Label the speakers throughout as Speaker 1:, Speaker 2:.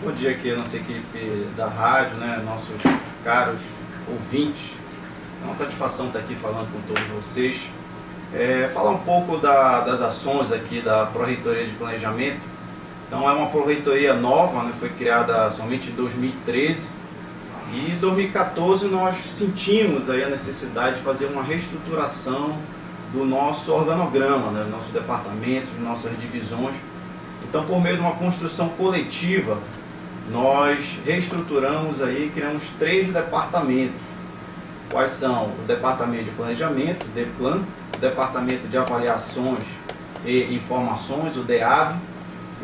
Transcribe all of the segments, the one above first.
Speaker 1: Bom dia aqui a nossa equipe da rádio, né, nossos caros ouvintes. É uma satisfação estar aqui falando com todos vocês. Falar um pouco das ações aqui da Pró-Reitoria de Planejamento. Então é uma Pró-Reitoria nova, né, foi criada somente em 2013 e em 2014 nós sentimos aí a necessidade de fazer uma reestruturação do nosso organograma, né, dos nossos departamentos, de nossas divisões. Então, por meio de uma construção coletiva, nós reestruturamos aí, criamos 3 departamentos. Quais são? O Departamento de Planejamento, o DEPLAN, o Departamento de Avaliações e Informações, o DEAV,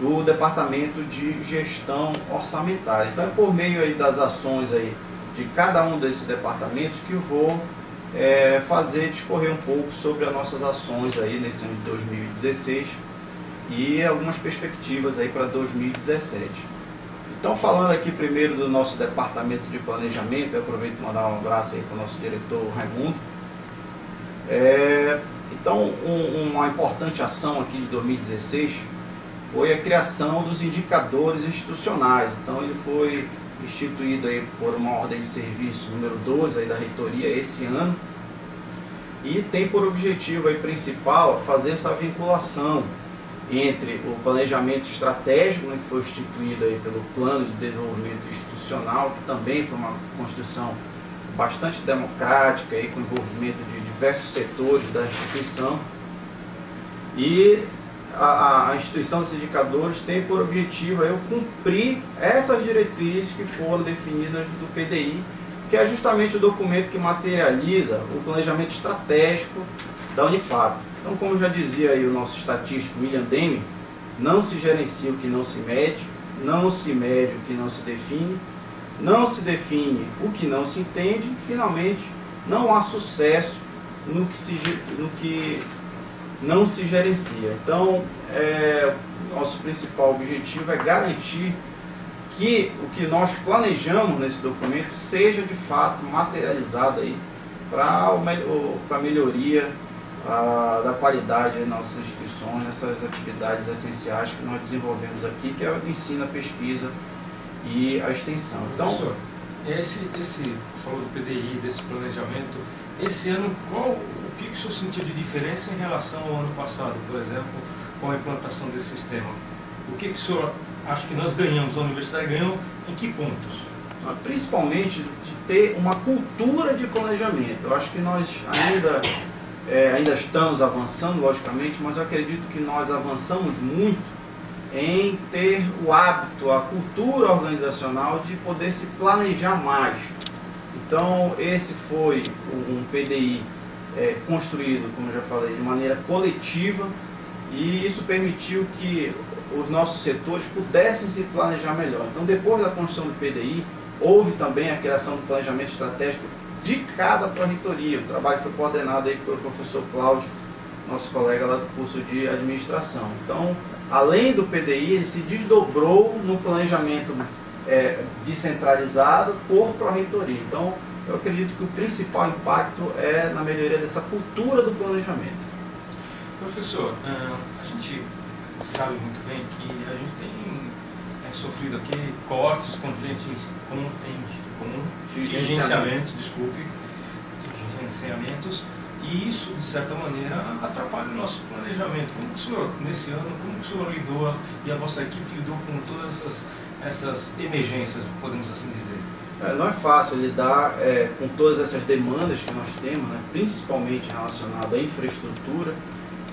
Speaker 1: e o Departamento de Gestão Orçamentária. Então, é por meio aí das ações aí de cada um desses departamentos que eu vou fazer discorrer um pouco sobre as nossas ações aí nesse ano de 2016 e algumas perspectivas aí para 2017. Então, falando aqui primeiro do nosso departamento de planejamento, eu aproveito para mandar um abraço aí para o nosso diretor Raimundo. Então, uma importante ação aqui de 2016 foi a criação dos indicadores institucionais. Então, ele foi instituído aí por uma ordem de serviço número 12 aí da reitoria esse ano e tem por objetivo aí principal fazer essa vinculação entre o planejamento estratégico, né, que foi instituído aí pelo Plano de Desenvolvimento Institucional, que também foi uma construção bastante democrática, aí, com envolvimento de diversos setores da instituição. E a instituição dos indicadores tem por objetivo aí, cumprir essas diretrizes que foram definidas do PDI, que é justamente o documento que materializa o planejamento estratégico da Unifab. Então, como já dizia aí o nosso estatístico William Deming, não se gerencia o que não se mede, não se mede o que não se define, não se define o que não se entende, finalmente não há sucesso no que não se gerencia. Então, nosso principal objetivo é garantir que o que nós planejamos nesse documento seja de fato materializado aí para a melhoria da qualidade das nossas instituições, nessas atividades essenciais que nós desenvolvemos aqui, que é o ensino, a pesquisa e a extensão. Então,
Speaker 2: professor, esse falou do PDI, desse planejamento, esse ano, o que o senhor sentiu de diferença em relação ao ano passado, por exemplo, com a implantação desse sistema? O que o senhor acha que nós ganhamos, a universidade ganhou, em que pontos?
Speaker 1: Principalmente de ter uma cultura de planejamento. Eu acho que nós ainda estamos avançando, logicamente, mas eu acredito que nós avançamos muito em ter o hábito, a cultura organizacional de poder se planejar mais. Então, esse foi um PDI construído, como eu já falei, de maneira coletiva, e isso permitiu que os nossos setores pudessem se planejar melhor. Então, depois da construção do PDI, houve também a criação do planejamento estratégico de cada pró-reitoria. O trabalho foi coordenado aí pelo professor Cláudio, nosso colega lá do curso de administração. Então, além do PDI, ele se desdobrou no planejamento descentralizado por pró-reitoria. Então, eu acredito que o principal impacto é na melhoria dessa cultura do planejamento.
Speaker 2: Professor, a gente sabe muito bem que a gente tem sofrido aqui cortes, contingenciamentos, e isso, de certa maneira, atrapalha o nosso planejamento. Como o senhor, nesse ano, como o senhor lidou e a vossa equipe lidou com todas essas emergências, podemos assim dizer?
Speaker 1: Não é fácil lidar com todas essas demandas que nós temos, né, principalmente relacionado à infraestrutura,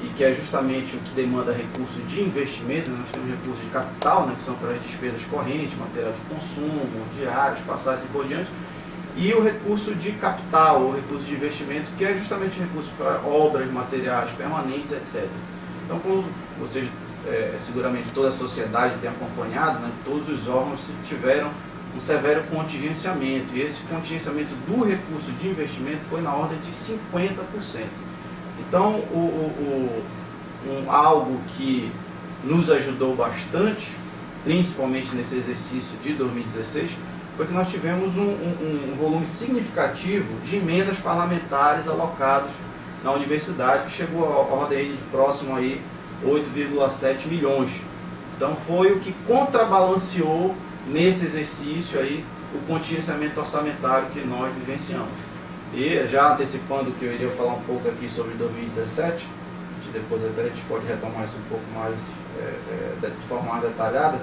Speaker 1: e que é justamente o que demanda recurso de investimento. Nós temos recursos de capital, né, que são para as despesas correntes, material de consumo, diários, passagens e por diante, e o recurso de capital, o recurso de investimento, que é justamente o recurso para obras, materiais permanentes, etc. Então, como vocês, seguramente toda a sociedade tem acompanhado, né, todos os órgãos tiveram um severo contingenciamento, e esse contingenciamento do recurso de investimento foi na ordem de 50%. Então, algo que nos ajudou bastante, principalmente nesse exercício de 2016, foi que nós tivemos um volume significativo de emendas parlamentares alocadas na universidade, que chegou a ordem de próximo aí 8,7 milhões. Então foi o que contrabalanceou nesse exercício aí o contingenciamento orçamentário que nós vivenciamos. E já antecipando que eu iria falar um pouco aqui sobre 2017, depois a gente pode retomar isso um pouco mais de forma mais detalhada,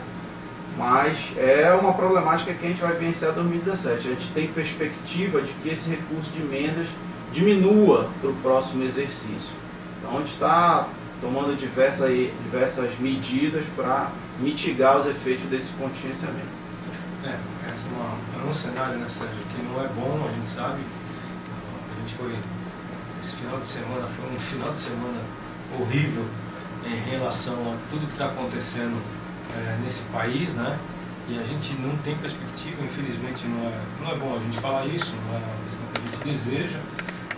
Speaker 1: mas é uma problemática que a gente vai vivenciar em 2017. A gente tem perspectiva de que esse recurso de emendas diminua para o próximo exercício. Então a gente está tomando diversas medidas para mitigar os efeitos desse contingenciamento.
Speaker 2: Esse é um cenário, né, Sérgio, que não é bom, a gente sabe. Esse final de semana foi um final de semana horrível em relação a tudo que está acontecendo nesse país, né? E a gente não tem perspectiva, infelizmente não é bom a gente falar isso, não é uma questão que a gente deseja,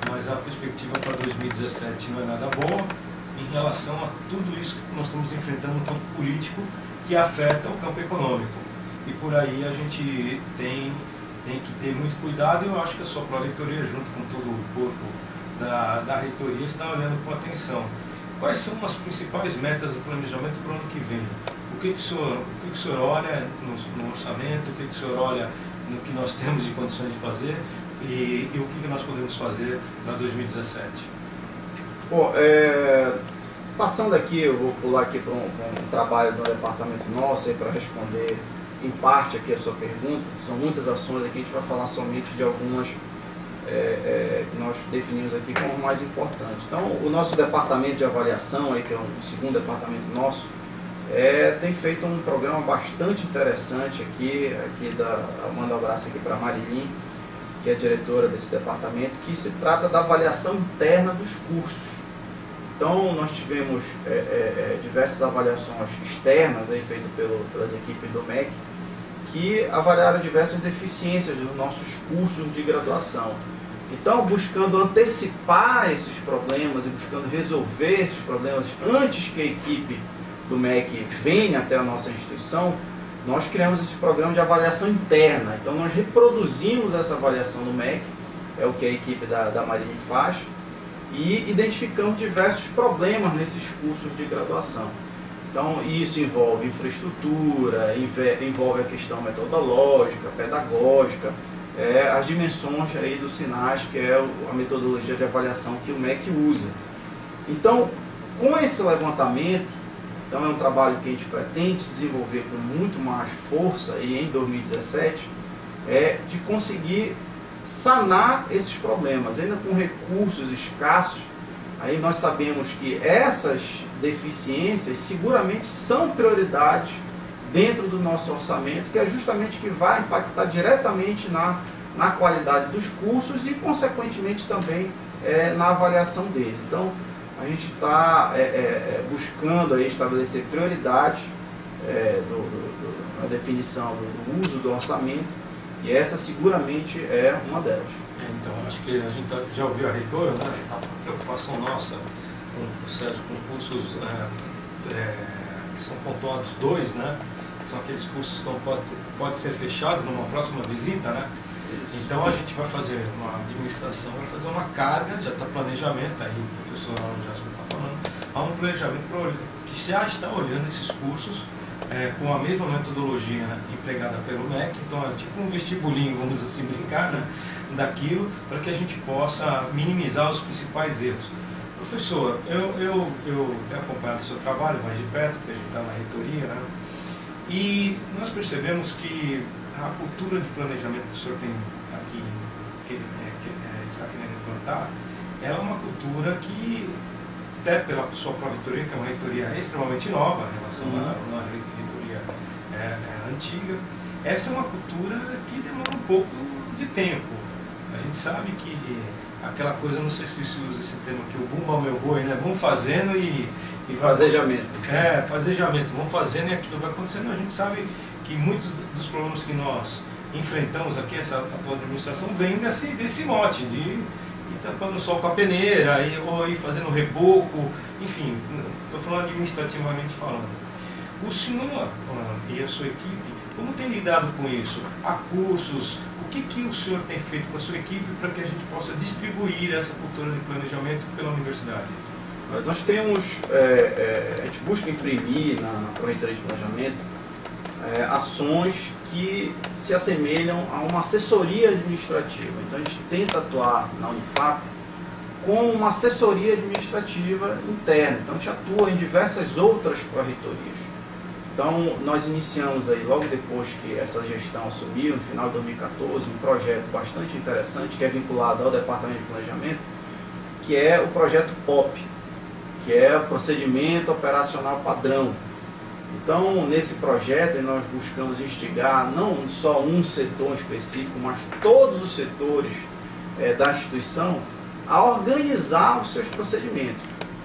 Speaker 2: mas a perspectiva para 2017 não é nada boa em relação a tudo isso que nós estamos enfrentando no campo político que afeta o campo econômico. E por aí a gente tem que ter muito cuidado, e eu acho que a sua pró-reitoria, junto com todo o corpo da reitoria, está olhando com atenção. Quais são as principais metas do planejamento para o ano que vem? O que o senhor olha no orçamento, o que o senhor olha no que nós temos de condições de fazer e o que nós podemos fazer para 2017?
Speaker 1: Bom, passando aqui, eu vou pular aqui para um trabalho do departamento nosso para responder em parte aqui a sua pergunta. São muitas ações aqui, a gente vai falar somente de algumas que nós definimos aqui como mais importantes. Então, o nosso departamento de avaliação, aí, que é o segundo departamento nosso, tem feito um programa bastante interessante aqui mando um abraço aqui para a Marilyn, que é a diretora desse departamento, que se trata da avaliação interna dos cursos. Então, nós tivemos diversas avaliações externas aí, feitas pelas equipes do MEC, que avaliaram diversas deficiências dos nossos cursos de graduação. Então, buscando antecipar esses problemas e buscando resolver esses problemas antes que a equipe do MEC venha até a nossa instituição, nós criamos esse programa de avaliação interna. Então, nós reproduzimos essa avaliação no MEC, é o que a equipe da Marilyn faz, e identificamos diversos problemas nesses cursos de graduação. Então, isso envolve infraestrutura, envolve a questão metodológica, pedagógica, as dimensões aí dos sinais, que é a metodologia de avaliação que o MEC usa. Então, com esse levantamento, então é um trabalho que a gente pretende desenvolver com muito mais força e em 2017, de conseguir sanar esses problemas, ainda com recursos escassos. Aí nós sabemos que essas deficiências seguramente são prioridades dentro do nosso orçamento, que é justamente que vai impactar diretamente na qualidade dos cursos e, consequentemente, também na avaliação deles. Então, a gente está buscando aí estabelecer prioridades na definição do uso do orçamento, e essa seguramente é uma delas.
Speaker 2: Então, acho que a gente já ouviu a reitora, né? A preocupação nossa com o Sérgio, com cursos que são pontuados 2, né? São aqueles cursos que podem ser fechados numa próxima visita, né?
Speaker 1: Isso.
Speaker 2: Então a gente vai fazer uma administração, vai fazer uma carga, já está planejamento, aí o professor Alan já está falando, há um planejamento que já está olhando esses cursos com a mesma metodologia, né, empregada pelo MEC. Então é tipo um vestibulinho, vamos assim brincar, né, daquilo, para que a gente possa minimizar os principais erros. Professor, eu tenho acompanhado o seu trabalho mais de perto, porque a gente está na reitoria, né, e nós percebemos que a cultura de planejamento que o senhor tem aqui, está querendo implantar, ela é uma cultura que, até pela sua própria reitoria, que é uma reitoria extremamente nova em relação a uma reitoria antiga, essa é uma cultura que demora um pouco de tempo. A gente sabe que aquela coisa, não sei se se usa esse termo aqui, o bumba meu boi, né? Vamos fazendo e
Speaker 1: fazejamento.
Speaker 2: Fazejamento, vamos fazendo e aquilo vai acontecendo. A gente sabe que muitos dos problemas que nós enfrentamos aqui, essa atual administração, vem desse mote de ir tampando o sol com a peneira, ou ir fazendo reboco, enfim, estou falando administrativamente falando. O senhor e a sua equipe, como tem lidado com isso? Há cursos? O que o senhor tem feito com a sua equipe para que a gente possa distribuir essa cultura de planejamento pela universidade?
Speaker 1: Nós temos, a gente busca imprimir na Pró-Reitoria de Planejamento ações que se assemelham a uma assessoria administrativa. Então a gente tenta atuar na Unifap como uma assessoria administrativa interna. Então a gente atua em diversas outras pró-reitorias. Então nós iniciamos aí, logo depois que essa gestão assumiu, no final de 2014, um projeto bastante interessante que é vinculado ao Departamento de Planejamento, que é o projeto POP, que é o Procedimento Operacional Padrão. Então, nesse projeto, nós buscamos instigar não só um setor específico, mas todos os setores da instituição a organizar os seus procedimentos.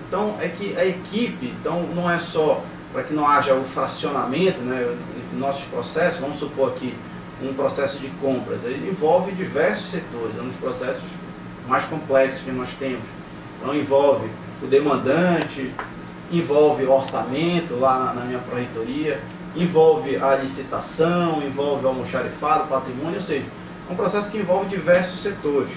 Speaker 1: Então, é que a equipe, então, não é só para que não haja o fracionamento, né, em nossos processos. Vamos supor aqui um processo de compras, ele envolve diversos setores, é um dos processos mais complexos que nós temos. Então, envolve o demandante, envolve orçamento lá na minha pró-reitoria, envolve a licitação, envolve o almoxarifado, patrimônio, ou seja, é um processo que envolve diversos setores.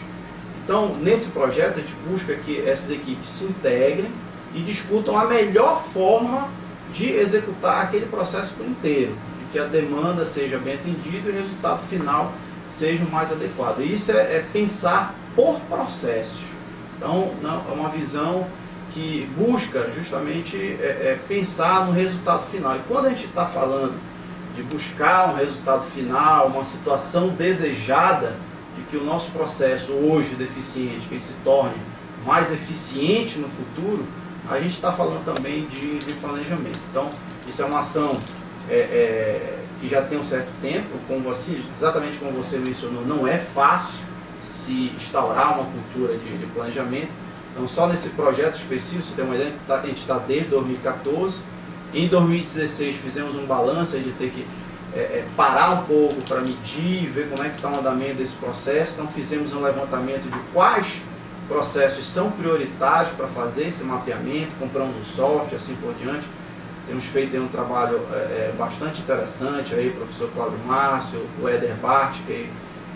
Speaker 1: Então, nesse projeto, a gente busca que essas equipes se integrem e discutam a melhor forma de executar aquele processo por inteiro, de que a demanda seja bem atendida e o resultado final seja o mais adequado. E isso é pensar por processos. Então, é uma visão que busca justamente pensar no resultado final. E quando a gente está falando de buscar um resultado final, uma situação desejada, de que o nosso processo hoje deficiente, que ele se torne mais eficiente no futuro, a gente está falando também de planejamento. Então, isso é uma ação que já tem um certo tempo, como assim, exatamente como você mencionou, não é fácil se instaurar uma cultura de planejamento. Então, só nesse projeto específico, você tem uma ideia, a gente está desde 2014. Em 2016 fizemos um balanço de ter que parar um pouco para medir, ver como é que está o andamento desse processo. Então fizemos um levantamento de quais processos são prioritários para fazer esse mapeamento, compramos um software, assim por diante. Temos feito aí um trabalho bastante interessante, aí, o professor Cláudio Márcio, o Éder Bart, que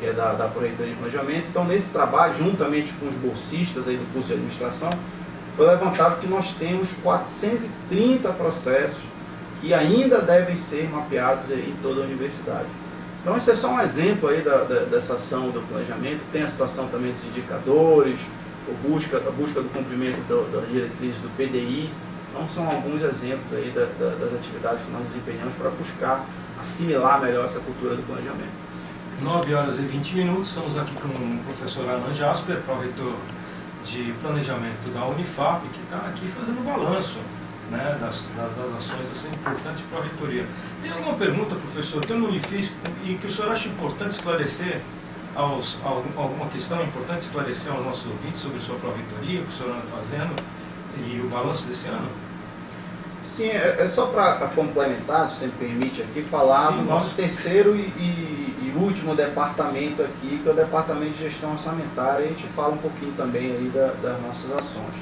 Speaker 1: é da Pró-Reitoria de Planejamento. Então, nesse trabalho, juntamente com os bolsistas aí do curso de administração, foi levantado que nós temos 430 processos que ainda devem ser mapeados aí em toda a universidade. Então, esse é só um exemplo aí dessa ação do planejamento. Tem a situação também dos indicadores, a busca do cumprimento das diretrizes do PDI. Então, são alguns exemplos aí das atividades que nós desempenhamos para buscar assimilar melhor essa cultura do planejamento.
Speaker 2: 9h20, estamos aqui com o professor Alan Jasper, pró-reitor de Planejamento da Unifap, que está aqui fazendo o balanço, né, das ações dessa importante pró-reitoria. Tem alguma pergunta, professor, que eu não lhe fiz e que o senhor acha importante esclarecer, alguma questão importante esclarecer aos nossos ouvintes sobre sua pró-reitoria, o que o senhor anda fazendo e o balanço desse ano?
Speaker 1: Sim, é só para complementar, se você me permite aqui, falar do nosso terceiro e último departamento aqui, que é o Departamento de Gestão Orçamentária, e a gente fala um pouquinho também aí das nossas ações.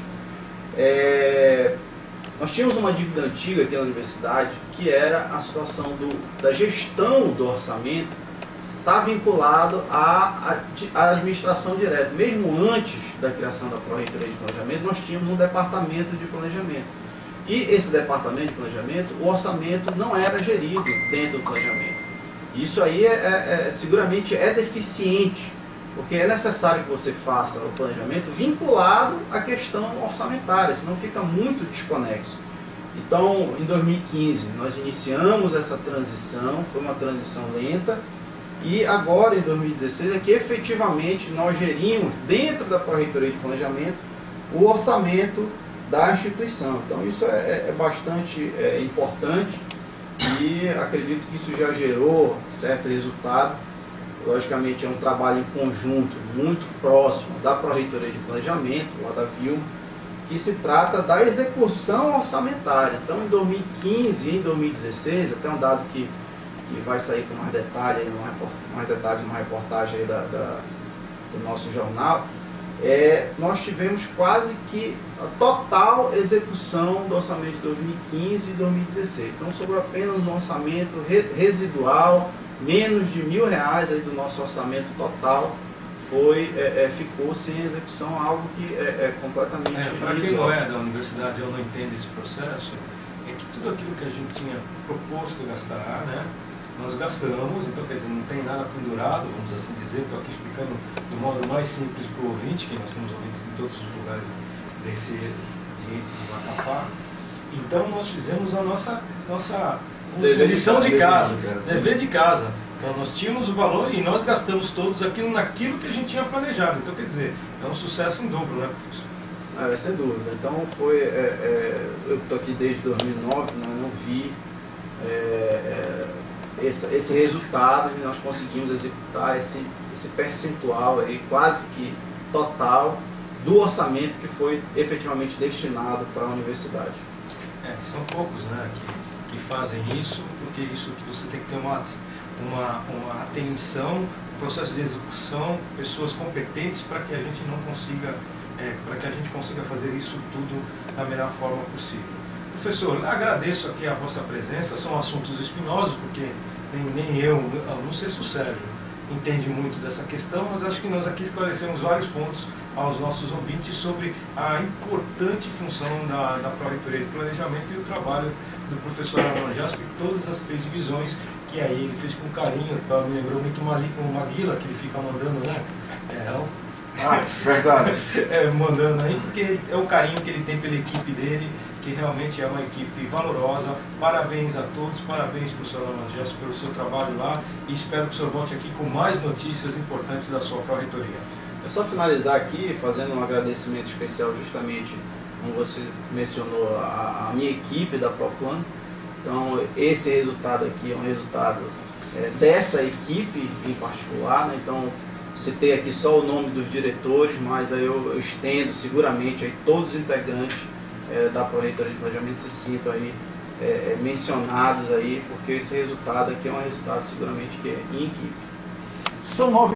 Speaker 1: Nós tínhamos uma dívida antiga aqui na universidade, que era a situação da gestão do orçamento, está vinculado à administração direta. Mesmo antes da criação da Pró-Reitoria de Planejamento, nós tínhamos um departamento de planejamento. E esse departamento de planejamento, o orçamento não era gerido dentro do planejamento. Isso aí seguramente é deficiente, porque é necessário que você faça o planejamento vinculado à questão orçamentária, senão fica muito desconexo. Então, em 2015, nós iniciamos essa transição, foi uma transição lenta, e agora, em 2016, é que efetivamente nós gerimos, dentro da Pró-Reitoria de Planejamento, o orçamento da instituição. Então isso é bastante importante e acredito que isso já gerou certo resultado. Logicamente é um trabalho em conjunto, muito próximo da Pró-Reitoria de Planejamento, lá da Vilma, que se trata da execução orçamentária. Então em 2015 e em 2016, até um dado que vai sair com mais detalhes numa reportagem aí do nosso jornal, nós tivemos quase que a total execução do orçamento de 2015 e 2016. Então sobrou apenas um orçamento residual, menos de R$1.000 aí do nosso orçamento total, ficou sem execução, algo que é completamente
Speaker 2: para quem não é da universidade ou não entende esse processo, é que tudo aquilo que a gente tinha proposto gastar, né, nós gastamos, então quer dizer, não tem nada pendurado, vamos assim dizer, estou aqui explicando do modo mais simples para o ouvinte, que nós temos ouvintes em todos os lugares de Macapá. Então nós fizemos a nossa lição de casa, dever de casa. Então nós tínhamos o valor e nós gastamos todos naquilo que a gente tinha planejado. Então quer dizer, é um sucesso em dobro, né, professor?
Speaker 1: Sem dúvida. Então eu estou aqui desde 2009, né, não vi esse resultado e nós conseguimos executar esse percentual aí, quase que total do orçamento que foi efetivamente destinado para a universidade.
Speaker 2: São poucos, né, que fazem isso, porque isso você tem que ter uma atenção, um processo de execução, pessoas competentes para que a gente não consiga, para que a gente consiga fazer isso tudo da melhor forma possível. Professor, agradeço aqui a vossa presença, são assuntos espinhosos, porque nem eu, não sei se o Sérgio entende muito dessa questão, mas acho que nós aqui esclarecemos vários pontos aos nossos ouvintes sobre a importante função da Pró-Reitoria de Planejamento e o trabalho do professor Arnon Jasper, todas as 3 divisões, que aí ele fez com carinho, me lembrou muito o Maguila, que ele fica mandando, né?
Speaker 1: Verdade.
Speaker 2: Mandando aí, porque é o carinho que ele tem pela equipe dele, que realmente é uma equipe valorosa. Parabéns a todos, parabéns professor Arnon Jasper pelo seu trabalho lá, e espero que o senhor volte aqui com mais notícias importantes da sua Pró-Reitoria.
Speaker 1: É só finalizar aqui fazendo um agradecimento especial justamente, como você mencionou, a minha equipe da ProPlan. Então esse resultado aqui é um resultado dessa equipe em particular, né? Então citei aqui só o nome dos diretores, mas aí eu estendo seguramente aí todos os integrantes da Pró-Reitoria de Planejamento se sintam aí mencionados aí, porque esse resultado aqui é um resultado seguramente que é em equipe.
Speaker 3: São 9